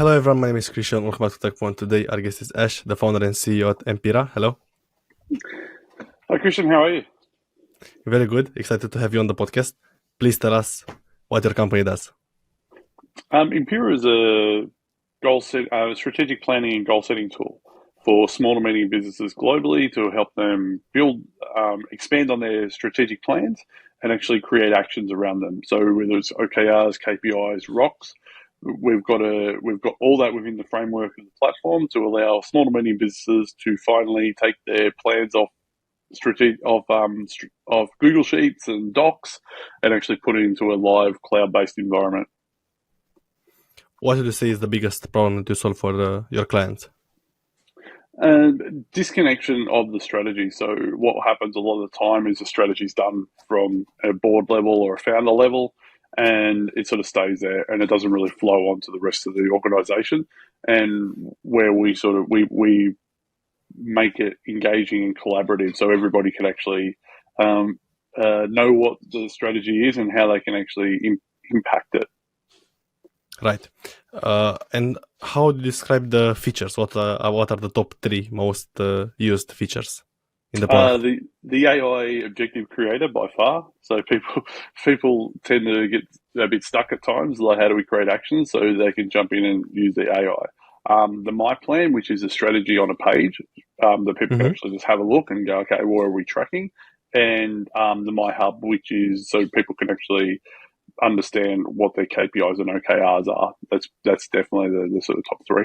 Hello everyone, my name is Christian. Welcome back to Tekpon. Today our guest is Ash, the founder and CEO at Empiraa. Hello. Hi Christian, how are you? Very good. Excited to have you on the podcast. Please tell us what your company does. Empiraa is a strategic planning and goal setting tool for small to medium businesses globally to help them build, expand on their strategic plans and actually create actions around them. So whether it's OKRs, KPIs, rocks, we've got all that within the framework of the platform to allow small to medium businesses to finally take their plans off Google Sheets and Docs and actually put it into a live cloud-based environment. What would you say is the biggest problem that you solve for your clients? Disconnection of the strategy. So what happens a lot of the time is the strategy is done from a board level or a founder level, and it sort of stays there and it doesn't really flow on to the rest of the organization. And where we make it engaging and collaborative so everybody can actually know what the strategy is and how they can actually impact it. Right. And how do you describe the features? What are the top 3 most used features in the product? The AI objective creator by far. So people tend to get a bit stuck at times, like how do we create actions, so they can jump in and use the AI. The My Plan, which is a strategy on a page that people can actually just have a look and go, okay, what are we tracking? And the My Hub, which is so people can actually understand what their KPIs and OKRs are. That's definitely the sort of top 3.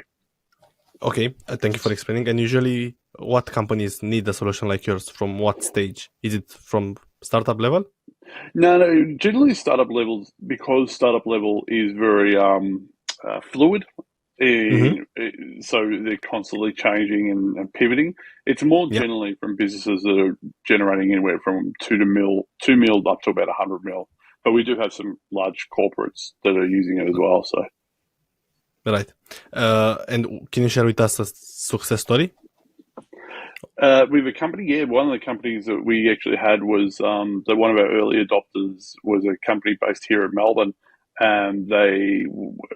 Okay, thank you for explaining. And usually, what companies need a solution like yours from what stage? Is it from startup level? No, generally startup levels, because startup level is very fluid. So they're constantly changing and pivoting. It's more generally from businesses that are generating anywhere from 2 mil up to about 100 mil. But we do have some large corporates that are using it as well. So, right. And can you share with us a success story? With a company, one of the companies that we actually had was that one of our early adopters was a company based here in Melbourne. And they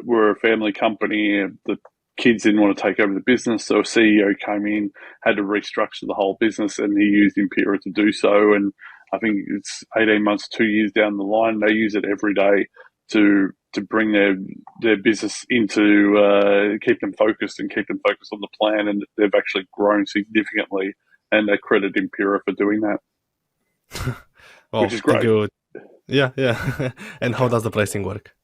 were a family company. The kids didn't want to take over the business, so a CEO came in, had to restructure the whole business, and he used Empiraa to do so. And I think it's 18 months, 2 years down the line, they use it every day to bring their business into keep them focused on the plan, and they've actually grown significantly. And they credit Empiraa for doing that, which is great. Thank you. Yeah. And how does the pricing work?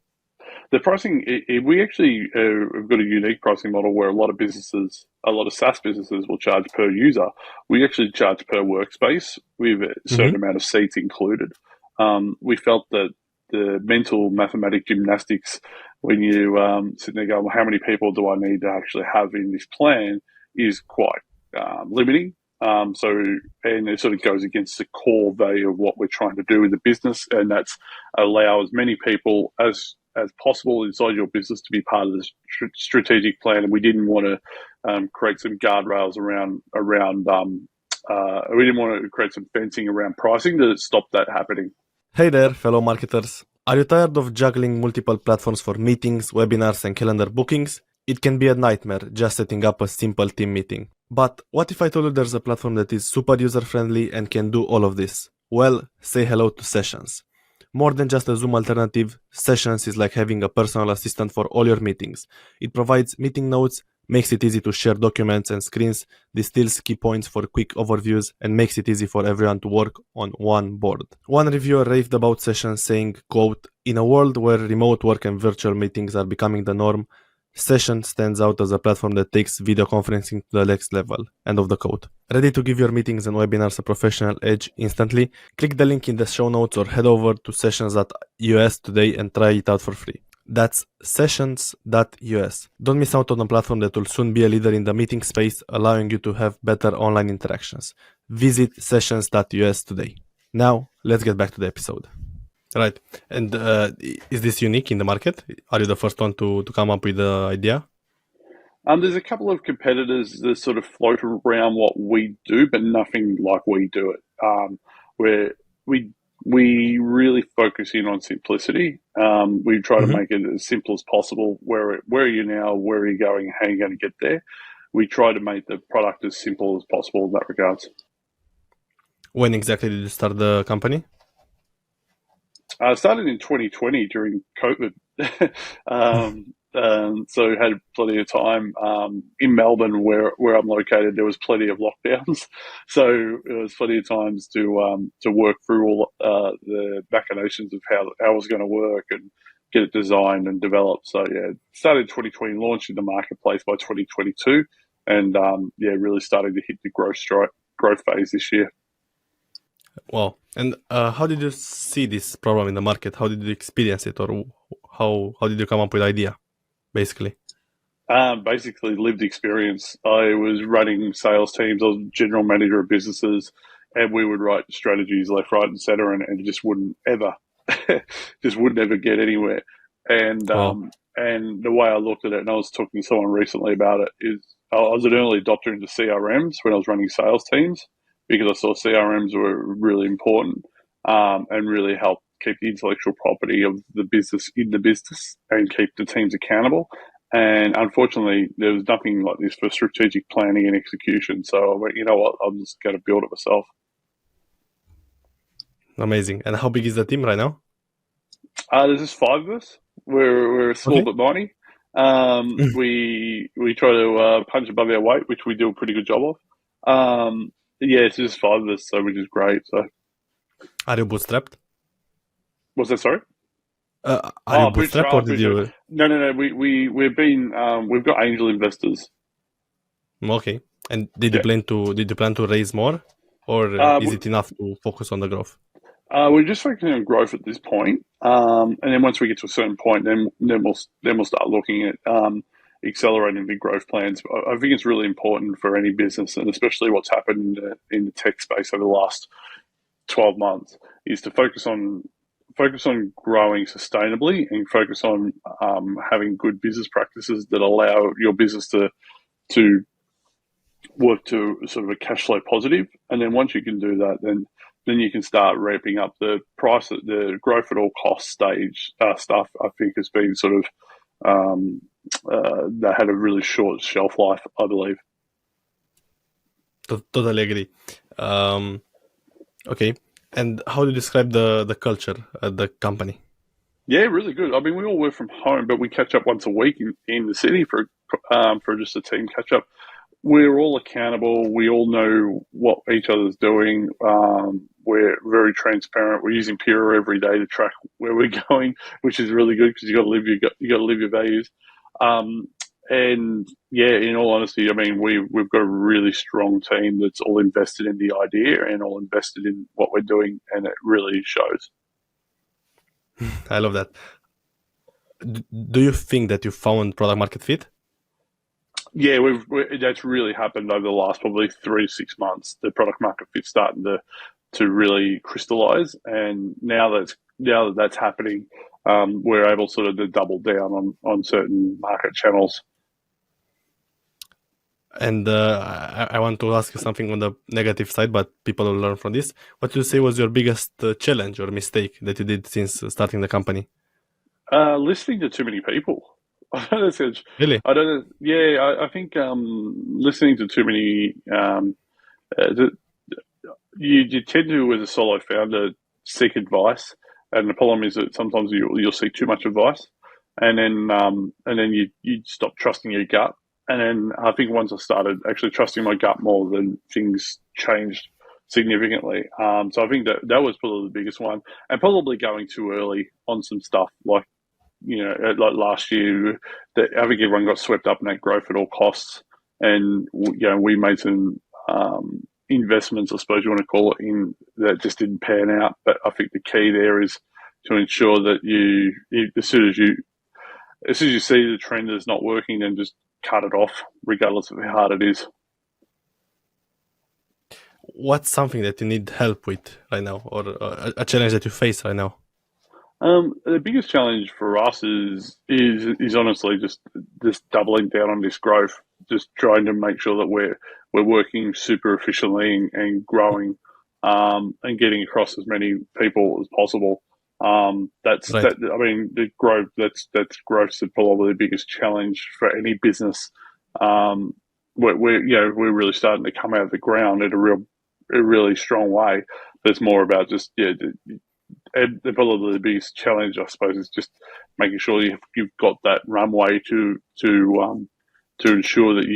The pricing, we actually have got a unique pricing model where a lot of SaaS businesses will charge per user. We actually charge per workspace with a certain amount of seats included. We felt that the mental mathematic gymnastics, when you sit there going, well, how many people do I need to actually have in this plan, is quite limiting. And it sort of goes against the core value of what we're trying to do in the business, and that's allow as many people as possible inside your business to be part of the strategic plan. And we didn't want to create some guardrails around. We didn't want to create some fencing around pricing to stop that happening. Hey there, fellow marketers. Are you tired of juggling multiple platforms for meetings, webinars, and calendar bookings? It can be a nightmare just setting up a simple team meeting. But what if I told you there's a platform that is super user-friendly and can do all of this? Well, say hello to Sessions. More than just a Zoom alternative, Sessions is like having a personal assistant for all your meetings. It provides meeting notes, makes it easy to share documents and screens, distills key points for quick overviews, and makes it easy for everyone to work on one board. One reviewer raved about Sessions saying, quote, "In a world where remote work and virtual meetings are becoming the norm, Sessions stands out as a platform that takes video conferencing to the next level." End of the quote. Ready to give your meetings and webinars a professional edge instantly? Click the link in the show notes or head over to sessions.us today and try it out for free. That's sessions.us. Don't miss out on a platform that will soon be a leader in the meeting space, allowing you to have better online interactions. Visit sessions.us today. Now, let's get back to the episode. Right. And is this unique in the market? Are you the first one to come up with the idea? There's a couple of competitors that sort of float around what we do, but nothing like we do it. Where we really focus in on simplicity. We try to Hmm. make it as simple as possible. Where are you now? Where are you going? How are you going to get there? We try to make the product as simple as possible in that regards. When exactly did you start the company? I started in 2020 during COVID, so had plenty of time in Melbourne, where I'm located. There was plenty of lockdowns, so it was plenty of times to work through all the machinations of how it was going to work and get it designed and developed. So yeah, started in 2020, launched in the marketplace by 2022, and really starting to hit the growth phase this year. Wow. And how did you see this problem in the market? How did you experience it, or how did you come up with the idea, basically? Basically, lived experience. I was running sales teams. I was general manager of businesses, and we would write strategies left, right, and center, and it just wouldn't ever, just wouldn't ever get anywhere. And Wow. and the way I looked at it, and I was talking to someone recently about it, is I was an early adopter into CRMs when I was running sales teams because I saw CRMs were really important and really help keep the intellectual property of the business in the business and keep the teams accountable. And unfortunately, there was nothing like this for strategic planning and execution. So I went, you know what, I'm just going to build it myself. Amazing. And how big is the team right now? There's just five of us. We're small Okay. but mighty. We try to punch above our weight, which we do a pretty good job of. Yeah, it's just five of us, so which is great. So Are you bootstrapped? what's that? Sorry. Are you Oh, bootstrapped, or bootstrap, did bootstrap. you? No. We've been we've got angel investors. Okay. And Yeah. did you plan to raise more, or Uh, is it enough to focus on the growth? we're just focusing on growth at this point, and then once we get to a certain point, then we'll start looking at accelerating the growth plans. I think it's really important for any business, and especially what's happened in the tech space over the last 12 months, is to focus on growing sustainably and focus on having good business practices that allow your business to work to sort of a cash flow positive. And then once you can do that, then you can start ramping up the price. The growth at all cost stage stuff, I think, has been sort of that had a really short shelf life, I believe. Totally agree. Um, okay. And how do you describe the culture at the company? Yeah, really good. I mean, we all work from home, but we catch up once a week in the city for just a team catch up. We're all accountable. We all know what each other's doing. We're very transparent. We use Empiraa every day to track where we're going, which is really good because you got to live your values. Um, and yeah, in all honesty, I mean, we've got a really strong team that's all invested in the idea and all invested in what we're doing, and it really shows. I love that. Do you think that you found product market fit? Yeah, that's really happened over the last probably 3 to 6 months. The product market fit starting to really crystallize, and now that that's happening, we're able sort of to double down on certain market channels. And I want to ask you something on the negative side, but people will learn from this. What do you say was your biggest challenge or mistake that you did since starting the company? Listening to too many people. I don't know. Really? I don't know. Yeah, I think listening to too many. Uh, you tend to, as a solo founder, seek advice, and the problem is that sometimes you'll seek too much advice, and then you stop trusting your gut. And then I think once I started actually trusting my gut more, then things changed significantly. So I think that was probably the biggest one, and probably going too early on some stuff like like last year. That I think everyone got swept up in that growth at all costs, and we made some investments, I suppose you want to call it, in that just didn't pan out. But I think the key there is to ensure that as soon as you see the trend is not working, then just cut it off, regardless of how hard it is. What's something that you need help with right now, or a challenge that you face right now? The biggest challenge for us is honestly just doubling down on this growth, just trying to make sure that we're working super efficiently and growing and getting across as many people as possible. Right. I mean, the growth. That's growth's probably the biggest challenge for any business. We're really starting to come out of the ground in a really strong way. But it's more about just probably the biggest challenge, I suppose, is just making sure you've got that runway to ensure that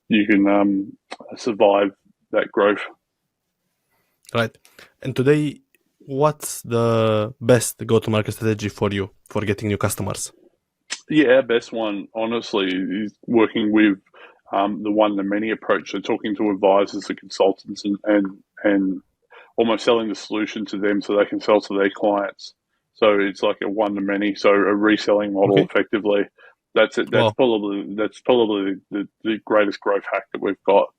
you can survive that growth. Right. And today, what's the best go-to-market strategy for you for getting new customers? Yeah, our best one, honestly, is working with the one-to-many approach. So talking to advisors and consultants and almost selling the solution to them so they can sell to their clients. So it's like a one-to-many, so a reselling model effectively. That's it. That's probably the greatest growth hack that we've got.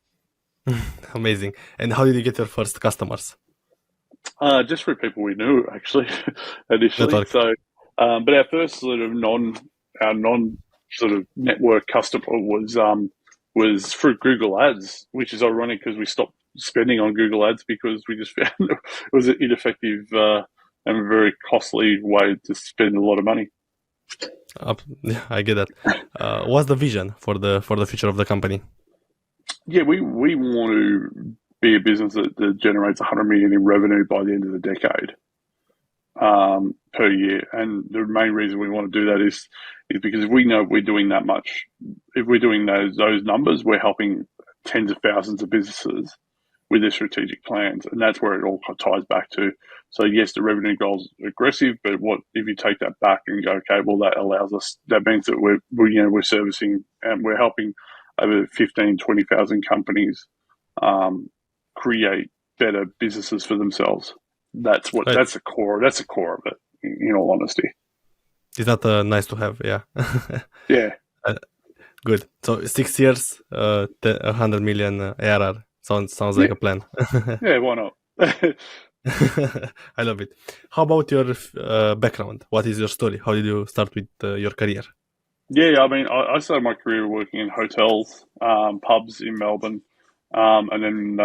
Amazing. And how did you get your first customers? Just through people we knew, actually, initially. Network. So, but our first sort of non sort of network customer was through Google Ads, which is ironic because we stopped spending on Google Ads because we just found it was an ineffective and a very costly way to spend a lot of money. Yeah, I get that. What's the vision for the future of the company? Yeah, we want to be a business that generates 100 million in revenue by the end of the decade per year. And the main reason we want to do that is because if we know we're doing that much, if we're doing those numbers, we're helping tens of thousands of businesses with their strategic plans, and that's where it all ties back to. So yes, the revenue goal's aggressive, but what if you take that back and go, okay, well that means that we're servicing and we're helping over 20,000 companies create better businesses for themselves. That's the core of it, in all honesty. Is that nice to have? Yeah. Yeah. Good. So 6 years, 100 million ARR. Sounds like a plan. Yeah, why not? I love it. How about your background? What is your story? How did you start with your career? Yeah, I mean, I started my career working in hotels, pubs in Melbourne, and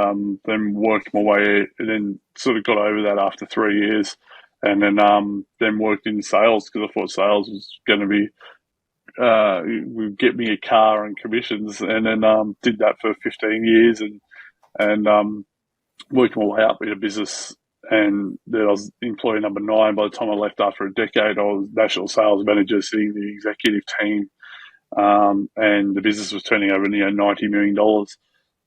then worked my way, and then sort of got over that after 3 years, and then worked in sales because I thought sales was going to be would get me a car and commissions, and then did that for 15 years, and worked my way up in a business. And then I was employee number 9. By the time I left after a decade, I was national sales manager, sitting in the executive team, and the business was turning over $90 million.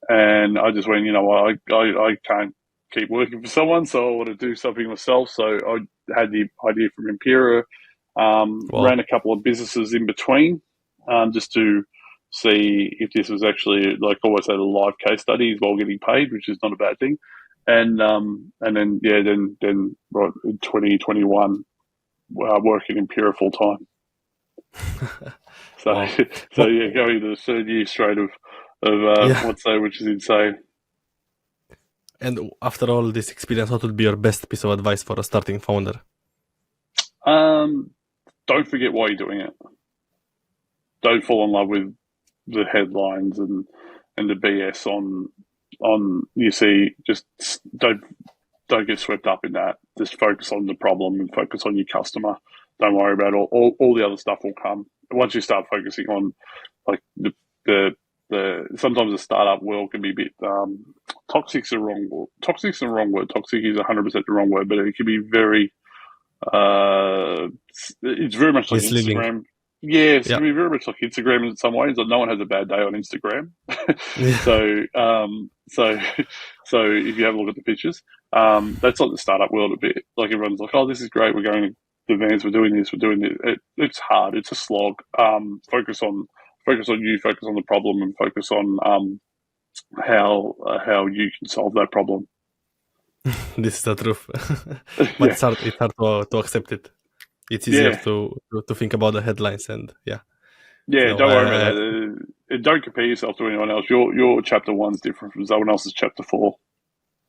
And I just went, I can't keep working for someone, so I want to do something myself. So I had the idea from Empiraa, ran a couple of businesses in between, just to see if this was actually, like I always say, a live case studies while getting paid, which is not a bad thing. And then right in 2021, working in Empiraa full time. So going to the third year straight of which is insane. And after all this experience, what would be your best piece of advice for a starting founder? Don't forget why you're doing it. Don't fall in love with the headlines and the BS on you see. Just don't get swept up in that. Just focus on the problem and focus on your customer. Don't worry about all the other stuff will come. Once you start focusing on like the sometimes the startup world can be a bit toxic's the wrong word. Toxic's the wrong word. Toxic is 100% the wrong word, but it can be very it's very much like Misleading. Instagram. Yeah, it's going to be very much like Instagram in some ways. Like no one has a bad day on Instagram. So if you have a look at the pictures, that's like the startup world a bit. Like everyone's like, oh, this is great. We're going to the vans. We're doing this. It's hard. It's a slog. Focus on you. Focus on the problem, and focus on how you can solve that problem. This is the truth. But it's hard to accept it. It's easier to think about the headlines and don't worry about that. Don't compare yourself to anyone else. Your chapter 1's different from someone else's chapter 4.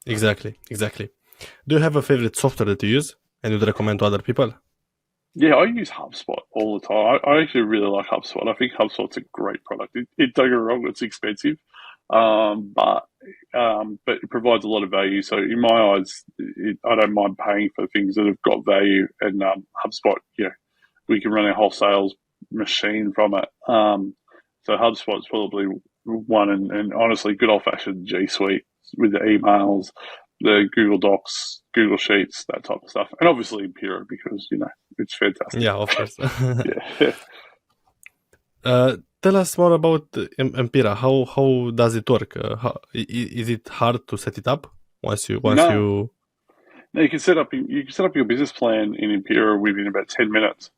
Exactly. Do you have a favorite software that you use and would recommend to other people? Yeah, I use HubSpot all the time. I actually really like HubSpot. I think HubSpot's a great product. Don't get me wrong, it's expensive, but it provides a lot of value. So in my eyes, I don't mind paying for things that have got value. And HubSpot, we can run a whole sales machine from it. So HubSpot's probably one, and honestly, good old-fashioned G Suite with the emails, the Google Docs, Google Sheets, that type of stuff, and obviously Empiraa because it's fantastic. Yeah, of course. Yeah. Tell us more about Empiraa. How does it work? Is it hard to set it up once you? No, you can set up your business plan in Empiraa within about 10 minutes.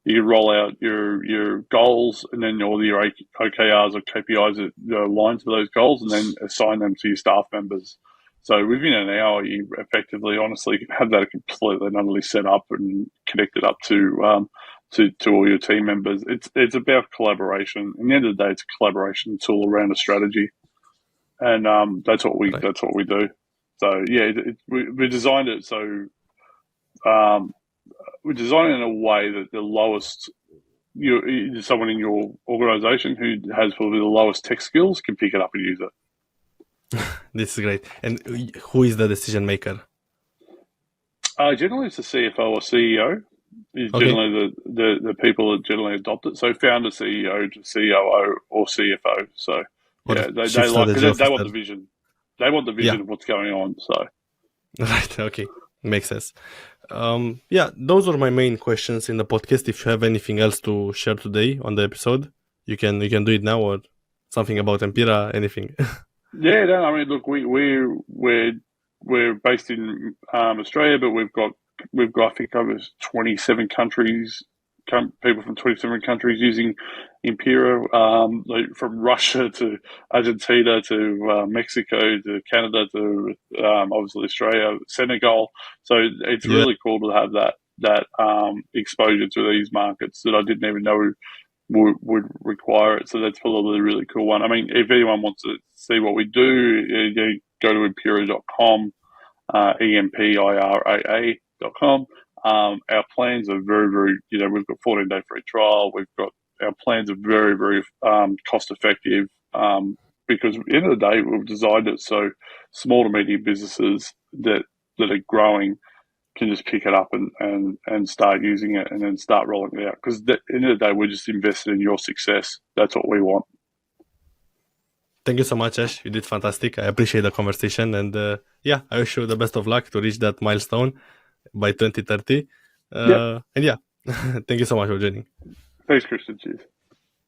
You can roll out your goals and then all your OKRs or KPIs that align to those goals, and then assign them to your staff members. So within an hour, you effectively, honestly, have that completely and utterly set up and connected up to all your team members. It's about collaboration. At the end of the day, it's a collaboration tool around a strategy, and that's what we do. So yeah, we designed it so. We design it in a way that the lowest, someone in your organisation who has probably the lowest tech skills can pick it up and use it. This is great. And who is the decision maker? Generally, it's the CFO or CEO. Is generally the people that generally adopt it. So founder, CEO, COO, or CFO. So they want the vision. They want the vision of what's going on. So right. Okay. Makes sense. Those were my main questions in the podcast. If you have anything else to share today on the episode, you can do it now, or something about Empiraa, anything. Yeah, no, I mean, look, we're based in Australia, but we've got I think over 27 countries, people from 27 countries using Empiraa, like from Russia to Argentina to Mexico to Canada to obviously Australia, Senegal. So it's really cool to have that exposure to these markets that I didn't even know would require it. So that's probably a really cool one. I mean, if anyone wants to see what we do, go to empiraa.com, empiraa.com. Our plans are very, very, we've got 14-day free trial. Our plans are very, very cost effective because at the end of the day, we've designed it so small to medium businesses that are growing can just pick it up and start using it and then start rolling it out. Because at the end of the day, we're just invested in your success. That's what we want. Thank you so much, Ash. You did fantastic. I appreciate the conversation. And I wish you the best of luck to reach that milestone by 2030. And thank you so much for joining. Thanks, Christian. Cheers.